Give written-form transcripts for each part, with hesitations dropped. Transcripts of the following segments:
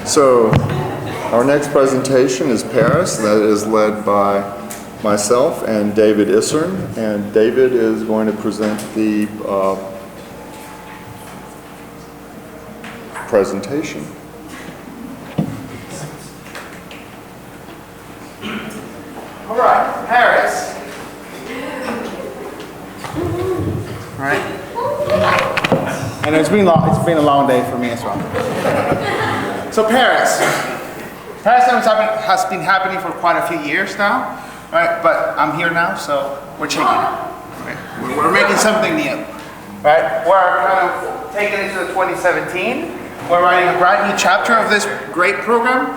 So, our next presentation is Paris. That is led by myself and David Isern. And David is going to present the presentation. All right, Paris. All right. And it's been a long day for me as well. So Paris has been happening for quite a few years now, right? But I'm here now, so we're changing it. Right? We're making something new, right? We're kind of taking it to 2017. We're writing a brand new chapter of this great program.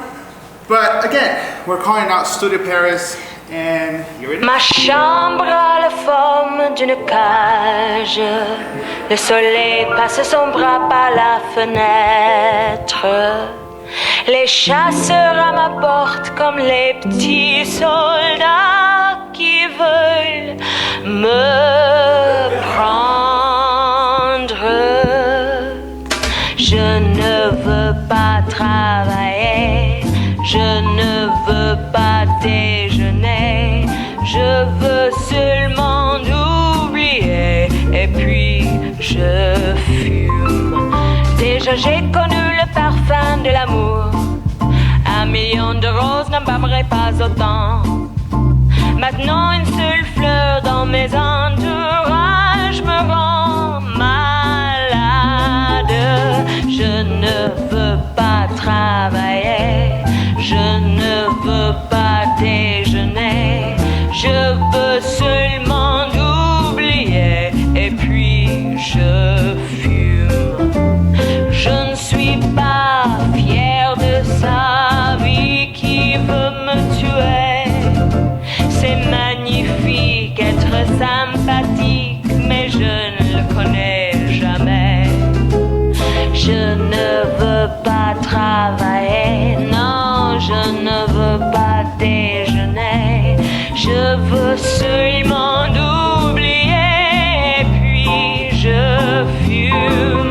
But again, we're calling out Studio Paris, and here it is. Ma chambre a la forme d'une cage. Le soleil passe son bras par la fenêtre. Les chasseurs à ma porte comme les petits soldats qui veulent me prendre. Je ne veux pas travailler, je ne veux pas déjeuner, je veux seulement oublier et puis je fume. Déjà j'ai connu le parfum de l'amour, 1 million de roses n'embâmerait pas autant. Maintenant une seule fleur dans mes entourages me rend malade. Je ne veux pas travailler, je ne veux pas déjeuner, je veux seulement oublier et puis je fume. Je ne suis pas fière de sa vie qui veut me tuer. C'est magnifique être sympathique, mais je ne le connais jamais. Je ne veux pas travailler, non, je ne veux pas déjeuner. Je veux seulement oublier, et puis je fume.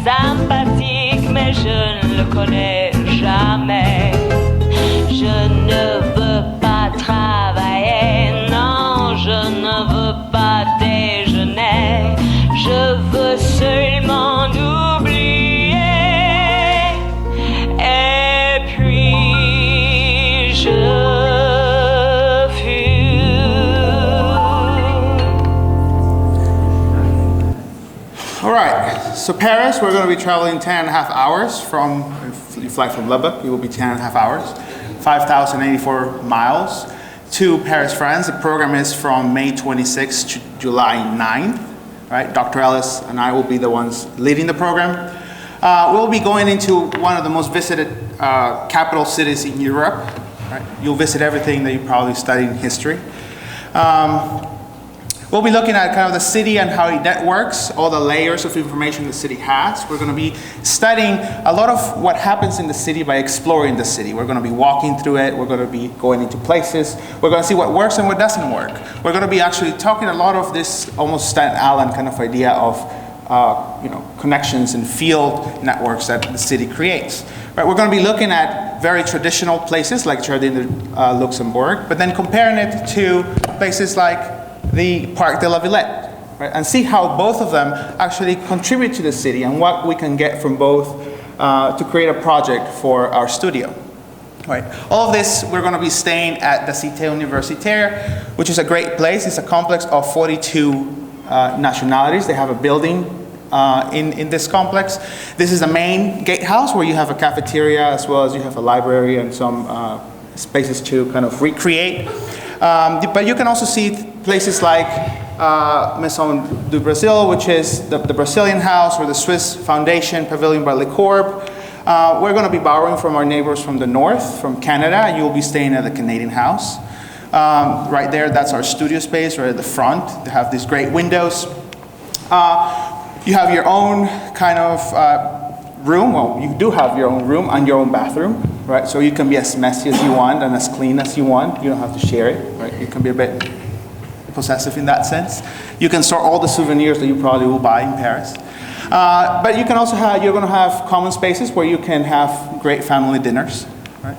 Sympathique, mais je ne le connais jamais. Je ne veux pas travailler, non, je ne veux pas déjeuner. Je veux seulement oublier, et puis je All right, so Paris, we're going to be traveling 10.5 hours from, if you fly from Lubbock, it will be 10.5 hours, 5,084 miles to Paris, France. The program is from May 26th to July 9th, right? Dr. Ellis and I will be the ones leading the program. We'll be going into one of the most visited capital cities in Europe, right? You'll visit everything that you probably studied in history. We'll be looking at kind of the city and how it networks, all the layers of information the city has. We're going to be studying a lot of what happens in the city by exploring the city. We're going to be walking through it. We're going to be going into places. We're going to see what works and what doesn't work. We're going to be actually talking a lot of this almost Staten Island kind of idea of connections and field networks that the city creates. Right, we're going to be looking at very traditional places like Jardin de Luxembourg, but then comparing it to places like the Parc de la Villette, right? And see how both of them actually contribute to the city and what we can get from both to create a project for our studio. Right. All of this, we're going to be staying at the Cité Universitaire, which is a great place. It's a complex of 42 nationalities. They have a building in this complex. This is the main gatehouse where you have a cafeteria as well as you have a library and some spaces to kind of recreate. But you can also see places like Maison du Brazil, which is the Brazilian house, or the Swiss Foundation Pavilion by Le Corb. We're going to be borrowing from our neighbors from the north, from Canada, and you'll be staying at the Canadian house. Right there, that's our studio space right at the front. They have these great windows. You have your own kind of room. Well, you do have your own room and your own bathroom, right? So you can be as messy as you want and as clean as you want. You don't have to share it, right? You can be a bit possessive in that sense. You can store all the souvenirs that you probably will buy in Paris. But you can also have, you're going to have common spaces where you can have great family dinners, right?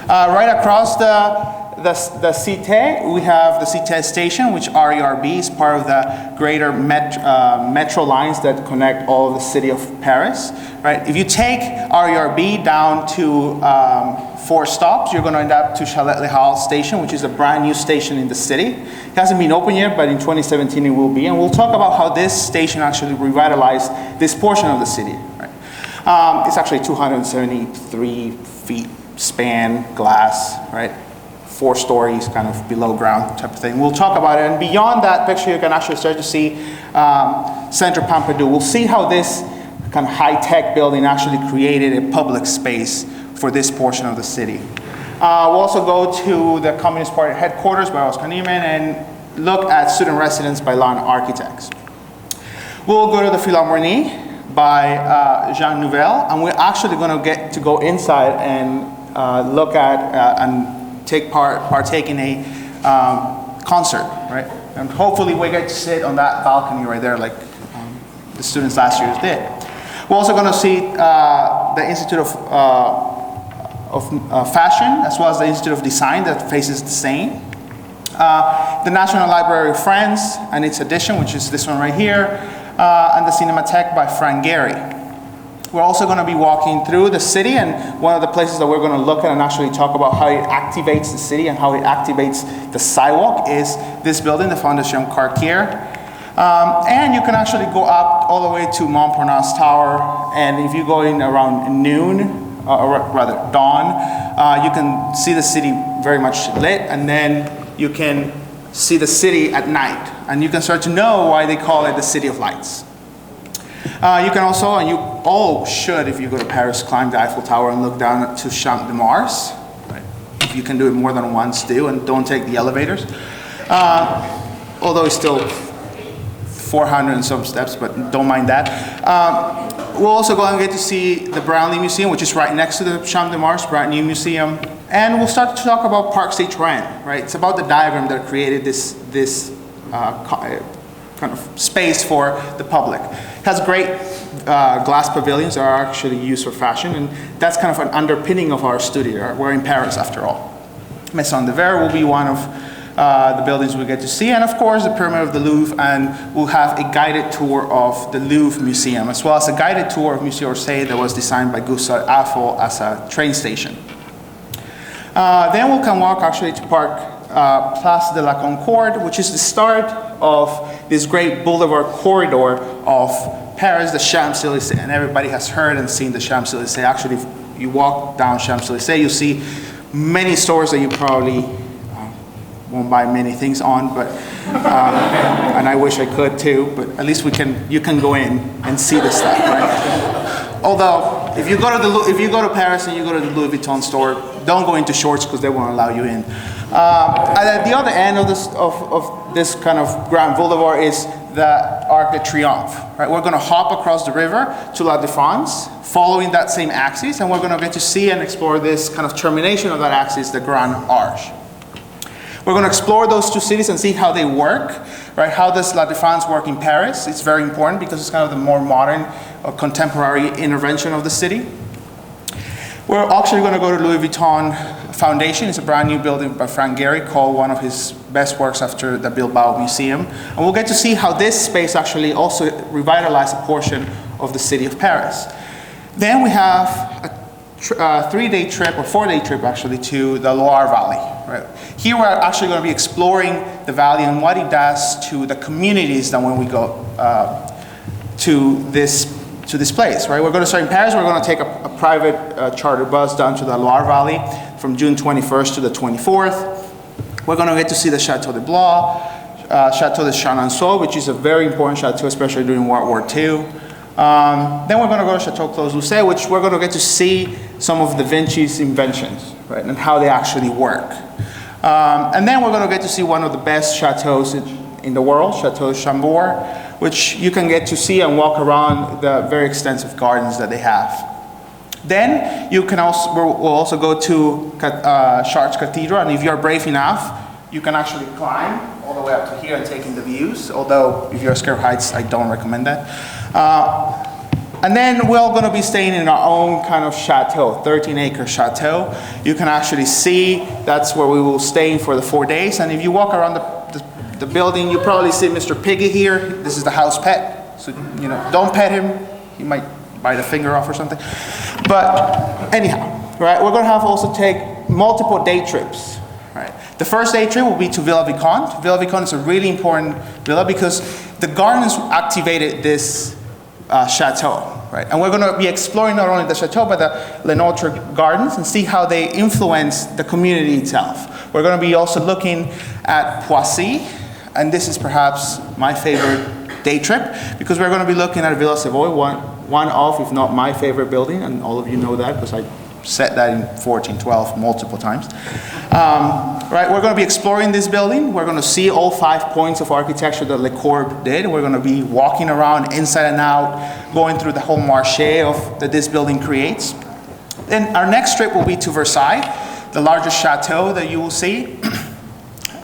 Right across the Cité, we have the Cité station, which RERB is part of the greater metro lines that connect all of the city of Paris, right? If you take RERB down to 4 stops, you're going to end up to Charlotte Le Halles station, which is a brand new station in the city. It hasn't been open yet, but in 2017 it will be. And we'll talk about how this station actually revitalized this portion of the city, right? It's actually 273 feet span, glass, right? 4 stories, kind of below ground type of thing. We'll talk about it. And beyond that picture, you can actually start to see Centre Pompidou. We'll see how this kind of high-tech building actually created a public space for this portion of the city. We'll also go to the Communist Party headquarters by Oscar Niemann and look at student residence by Lawn Architects. We'll go to the Philharmonie by Jean Nouvel, and we're actually going to get to go inside and look at and partake in a concert, right? And hopefully we get to sit on that balcony right there like the students last year did. We're also going to see the Institute of Fashion, as well as the Institute of Design that faces the Seine. The National Library of France and its edition, which is this one right here, and the Cinematheque by Frank Gehry. We're also going to be walking through the city, and one of the places that we're going to look at and actually talk about how it activates the city and how it activates the sidewalk is this building, the Fondation Cartier. And you can actually go up all the way to Montparnasse Tower, and if you go in around noon, or rather dawn, you can see the city very much lit, and then you can see the city at night, and you can start to know why they call it the City of Lights. You can also, and you all should, if you go to Paris, climb the Eiffel Tower and look down to Champ de Mars. Right? If you can do it more than once, do, and don't take the elevators. Although it's still 400 and some steps, but don't mind that. We'll also go and get to see the Brownlee Museum, which is right next to the Champ de Mars, brand new museum. And we'll start to talk about Parc Saint-Ouen, right? It's about the diagram that created this kind of space for the public. It has great glass pavilions that are actually used for fashion, and that's kind of an underpinning of our studio. We're in Paris after all. Maison de Verre will be one of the buildings we get to see, and of course the Pyramid of the Louvre, and we'll have a guided tour of the Louvre Museum, as well as a guided tour of Musée d'Orsay that was designed by Gustave Eiffel as a train station. Then we can walk actually to Place de la Concorde, which is the start of this great boulevard corridor of Paris, the Champs-Élysées. And everybody has heard and seen the Champs-Élysées. Actually, if you walk down Champs-Élysées, you see many stores that you probably won't buy many things on, but and I wish I could too, but at least you can go in and see the stuff, right? Although, if you go to Paris and you go to the Louis Vuitton store, don't go into shorts because they won't allow you in. And at the other end of this kind of Grand Boulevard is the Arc de Triomphe. Right? We're going to hop across the river to La Défense, following that same axis, and we're going to get to see and explore this kind of termination of that axis, the Grand Arche. We're going to explore those two cities and see how they work. Right? How does La Défense work in Paris? It's very important because it's kind of the more modern or contemporary intervention of the city. We're actually going to go to Louis Vuitton Foundation. It's a brand new building by Frank Gehry, called one of his best works after the Bilbao Museum. And we'll get to see how this space actually also revitalized a portion of the city of Paris. Then we have a 3-day trip, or 4-day trip actually, to the Loire Valley. Right? Here we're actually going to be exploring the valley and what it does to the communities that when we go to this place, right? We're going to start in Paris. We're going to take a private charter bus down to the Loire Valley from June 21st to the 24th. We're going to get to see the Chateau de Blois, Chateau de Chenonceau, which is a very important chateau, especially during World War II. Then we're going to go to Chateau Clos Lucé, which we're going to get to see some of Da Vinci's inventions, right, and how they actually work. And then we're going to get to see one of the best chateaus in the world, Chateau Chambord, which you can get to see and walk around the very extensive gardens that they have. Then you can also, we'll also go to Chartres Cathedral, and if you're brave enough, you can actually climb all the way up to here and take in the views, although if you're scared of heights, I don't recommend that. And then we're going to be staying in our own kind of chateau, 13-acre chateau. You can actually see that's where we will stay for the 4 days. And if you walk around the building, you probably see Mr. Piggy here. This is the house pet. So, you know, don't pet him. He might bite a finger off or something. But anyhow, right, we're going to have also take multiple day trips. Right. The first day trip will be to Villa Vicomte. Villa Vicomte is a really important villa because the gardens activated this chateau, right? And we're going to be exploring not only the chateau, but the Le Notre gardens and see how they influence the community itself. We're going to be also looking at Poissy, and this is perhaps my favorite day trip because we're going to be looking at Villa Savoye, one of, if not my favorite building, and all of you know that because I said that in 1412 multiple times. Right, we're going to be exploring this building. We're going to see all 5 points of architecture that Le Corbusier did. We're going to be walking around inside and out, going through the whole marché that this building creates. Then our next trip will be to Versailles, the largest chateau that you will see.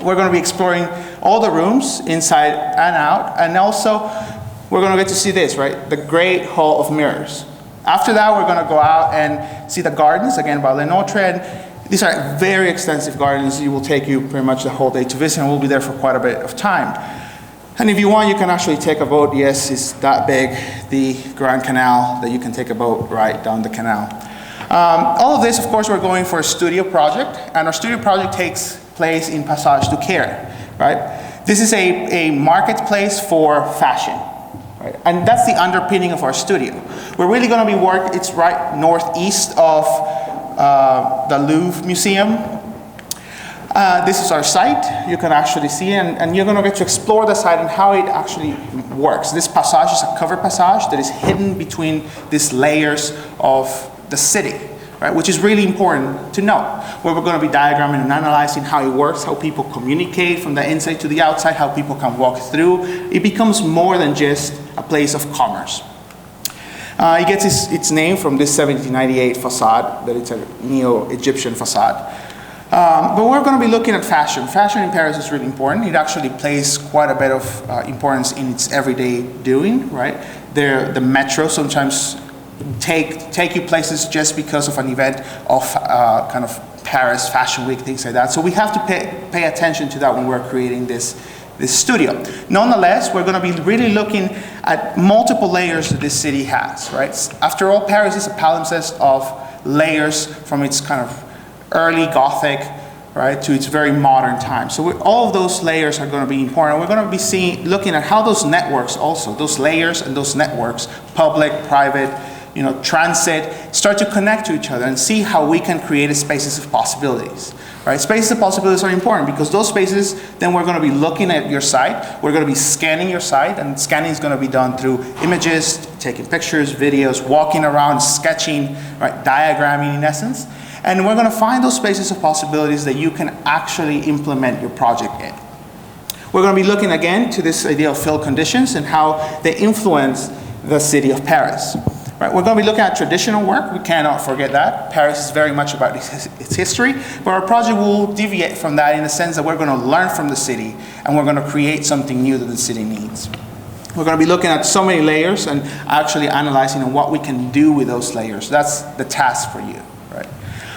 We're going to be exploring all the rooms inside and out, and also we're going to get to see this, right, the Great Hall of Mirrors. After that, we're going to go out and see the gardens, again, by Le Notre. And these are very extensive gardens. It will take you pretty much the whole day to visit, and we'll be there for quite a bit of time. And if you want, you can actually take a boat. Yes, it's that big, the Grand Canal, that you can take a boat right down the canal. All of this, of course, we're going for a studio project, and our studio project takes place in Passage du Caire, right? This is a marketplace for fashion. Right? And that's the underpinning of our studio. We're really going to be it's right northeast of the Louvre Museum. This is our site. You can actually see, and you're going to get to explore the site and how it actually works. This passage is a cover passage that is hidden between these layers of the city, right? Which is really important to know. Where we're going to be diagramming and analyzing how it works, how people communicate from the inside to the outside, how people can walk through. It becomes more than just a place of commerce. It gets its name from this 1798 facade, that it's a Neo-Egyptian facade. But we're going to be looking at fashion. Fashion in Paris is really important. It actually plays quite a bit of importance in its everyday doing, right? The metro sometimes take you places just because of an event of kind of Paris Fashion Week, things like that. So we have to pay attention to that when we're creating this studio. Nonetheless, we're going to be really looking at multiple layers that this city has, right? After all, Paris is a palimpsest of layers from its kind of early Gothic, right, to its very modern time. So all of those layers are going to be important. We're going to be looking at how those networks also, those layers and those networks, public, private, transit, start to connect to each other and see how we can create spaces of possibilities. Right? Spaces of possibilities are important because those spaces, then we're going to be looking at your site, we're going to be scanning your site, and scanning is going to be done through images, taking pictures, videos, walking around, sketching, right? Diagramming in essence. And we're going to find those spaces of possibilities that you can actually implement your project in. We're going to be looking again to this idea of field conditions and how they influence the city of Paris. Right, we're going to be looking at traditional work. We cannot forget that. Paris is very much about its history, but our project will deviate from that in the sense that we're going to learn from the city and we're going to create something new that the city needs. We're going to be looking at so many layers and actually analyzing what we can do with those layers. That's the task for you. Right?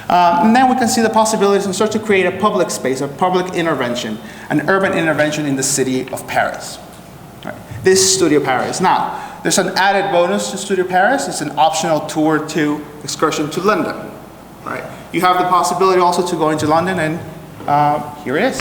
And then we can see the possibilities and start to create a public space, a public intervention, an urban intervention in the city of Paris. Right? This Studio Paris. Now, there's an added bonus to Studio Paris. It's an optional tour excursion to London. Right? You have the possibility also to go into London, and here it is.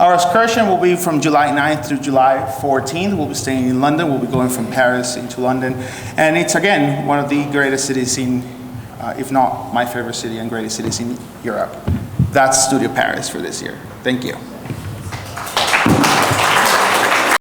Our excursion will be from July 9th through July 14th. We'll be staying in London. We'll be going from Paris into London. And it's, again, one of the greatest cities in, if not my favorite city and greatest cities in Europe. That's Studio Paris for this year. Thank you.